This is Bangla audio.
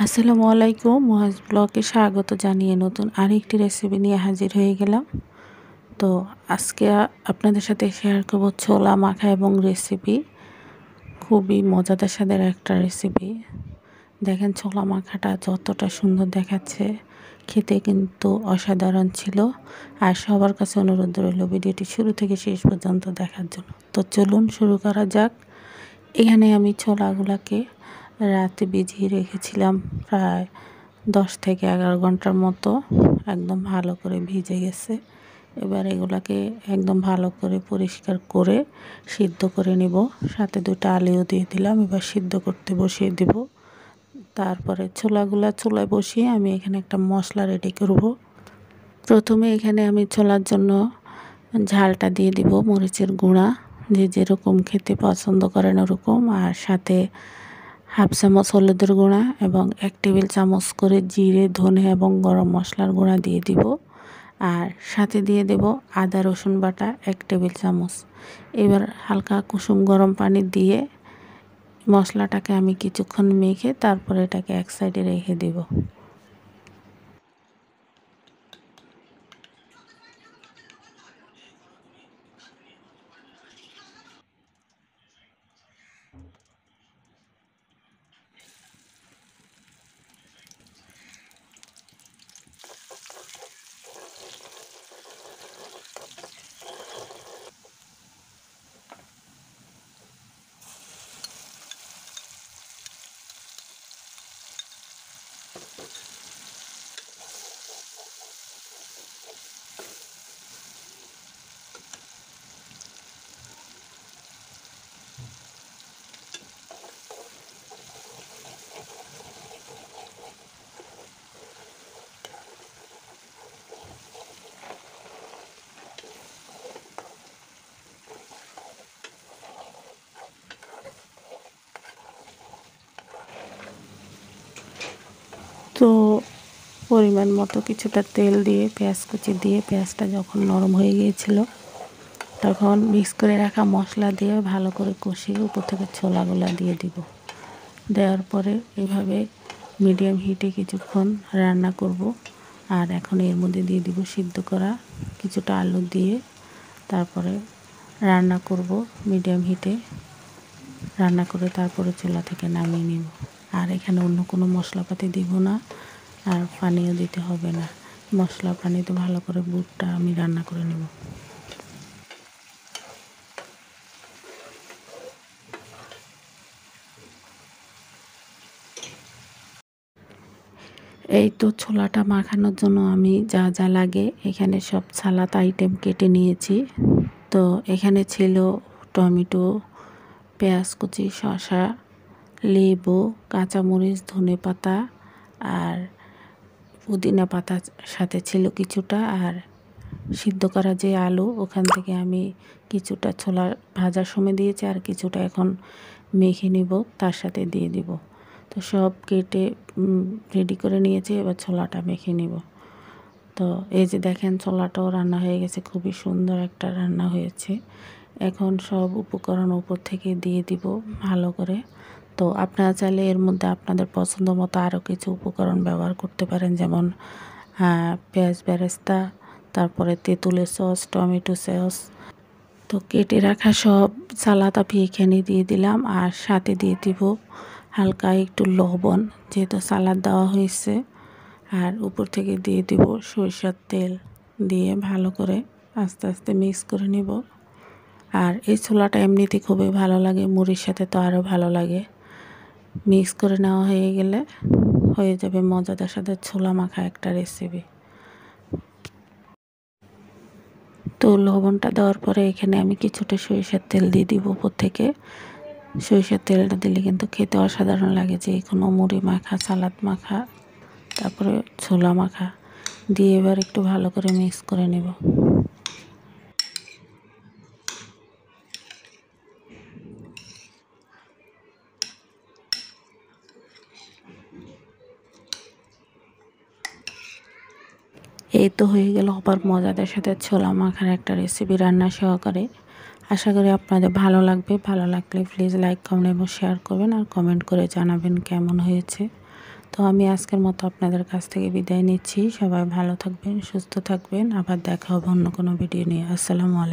আসসালামু আলাইকুম। মুহাজ ব্লগে স্বাগত জানিয়ে নতুন আরেকটি রেসিপি নিয়ে হাজির হয়ে গেলাম। তো আজকে আপনাদের সাথে শেয়ার করব ছোলা মাখা এবং রেসিপি। খুবই মজাদার স্বাদের একটা রেসিপি। দেখেন ছোলা মাখাটা যতটা সুন্দর দেখাচ্ছে, খেতে কিন্তু অসাধারণ ছিল। আর সবার কাছে অনুরোধ রইল ভিডিওটি শুরু থেকে শেষ পর্যন্ত দেখার জন্য। তো চলুন শুরু করা যাক। এখানে আমি ছোলাগুলোকে রাতে ভিজিয়ে রেখেছিলাম প্রায় 10 থেকে 11 ঘন্টার মতো। একদম ভালো করে ভিজে গেছে। এবার এগুলাকে একদম ভালো করে পরিষ্কার করে সিদ্ধ করে নিব। সাথে 2টা আলুও দিয়ে দিলাম। এবার সিদ্ধ করতে বসিয়ে দেব। তারপরে ছোলাগুলা চুলায় বসিয়ে আমি এখানে একটা মশলা রেডি করব। প্রথমে এখানে আমি ছোলার জন্য ঝালটা দিয়ে দিব মরিচের গুঁড়া, যে যেরকম খেতে পছন্দ করেন ওরকম। আর সাথে হাফ চামচ হলুদের গুঁড়া এবং 1 টেবিল চামচ করে জিরে, ধনে এবং গরম মশলার গুঁড়া দিয়ে দিব। আর সাথে দিয়ে দেব আদা রসুন বাটা 1 টেবিল চামচ। এবার হালকা কুসুম গরম পানি দিয়ে মশলাটাকে আমি কিছুক্ষণ মেখে তারপরে এটাকে এক সাইডে রেখে দেব। তো পরিমাণ মতো কিছুটা তেল দিয়ে পেঁয়াজ কুচি দিয়ে পেঁয়াজটা যখন নরম হয়ে গিয়েছিল তখন মিক্স করে রাখা মশলা দিয়ে ভালো করে কষিয়ে উপর থেকে ছোলাগুলা দিয়ে দিব। দেওয়ার পরে এভাবে মিডিয়াম হিটে কিছুক্ষণ রান্না করব। আর এখন এর মধ্যে দিয়ে দিব সিদ্ধ করা কিছুটা আলু দিয়ে তারপরে রান্না করব মিডিয়াম হিটে। রান্না করে তারপরে চুলা থেকে নামিয়ে নেব। আর এখানে অন্য কোনো মশলাপাতি দিব না, আর পানিও দিতে হবে না। মশলা পানিতে ভালো করে বুটটা আমি রান্না করে নেব। এই তো ছোলাটা মাখানোর জন্য আমি যা যা লাগে এখানে সব সালাদ আইটেম কেটে নিয়েছি। তো এখানে ছিল টমেটো, পেঁয়াজ কুচি, শসা, লেবু, কাঁচামরিচ, ধনেপাতা আর পুদিনা পাতা সাথে ছিল কিছুটা। আর সিদ্ধ করা যে আলু ওখান থেকে আমি কিছুটা ছোলা ভাজার সময় দিয়েছি, আর কিছুটা এখন মেখে নিব তার সাথে দিয়ে দিব। তো সব কেটে রেডি করে নিয়েছি। এবার ছোলাটা মেখে নিব। তো এই যে দেখেন ছোলাটাও রান্না হয়ে গেছে, খুবই সুন্দর একটা রান্না হয়েছে। এখন সব উপকরণ উপর থেকে দিয়ে দিব ভালো করে। তো আপনারা চাইলে এর মধ্যে আপনাদের পছন্দ মতো আরও কিছু উপকরণ ব্যবহার করতে পারেন, যেমন পেঁয়াজ বেরেস্তা, তারপরে তেঁতুলের সস, টমেটো সস। তো কেটে রাখা সব সালাদ আমি এখানে দিয়ে দিলাম। আর সাথে দিয়ে দিব হালকা একটু লবণ, যেহেতু সালাদ দেওয়া হয়েছে। আর উপর থেকে দিয়ে দিব সরিষার তেল দিয়ে ভালো করে আস্তে আস্তে মিক্স করে নেব। আর এই ছোলাটা এমনিতে খুবই ভালো লাগে, মুড়ির সাথে তো আরও ভালো লাগে। মিক্স করে নেওয়া হয়ে গেলে হয়ে যাবে মজাদার সাথে ছোলা মাখা একটা রেসিপি। তো লবণটা দেওয়ার পরে এখানে আমি কিছুটা সরিষার তেল দিয়ে দিব উপর থেকে। সরিষার তেলটা দিলে কিন্তু খেতে অসাধারণ লাগে। যে কোনো মুড়ি মাখা, সালাদ মাখা, তারপরে ছোলা মাখা দিয়ে এবার একটু ভালো করে মিক্স করে নেব। এই তো হয়ে গেল আবার মজাদার সাথে ছোলা মাখার একটা রেসিপি রান্না সহকারে। আশা করি আপনাদের ভালো লাগবে। ভালো লাগলে প্লিজ লাইক, কমেন্ট এবং শেয়ার করবেন, আর কমেন্ট করে জানাবেন কেমন হয়েছে। তো আমি আজকের মতো আপনাদের কাছ থেকে বিদায় নিচ্ছি। সবাই ভালো থাকবেন, সুস্থ থাকবেন। আবার দেখা হবে অন্য কোনো ভিডিও নিয়ে। আসসালামু আলাইকুম।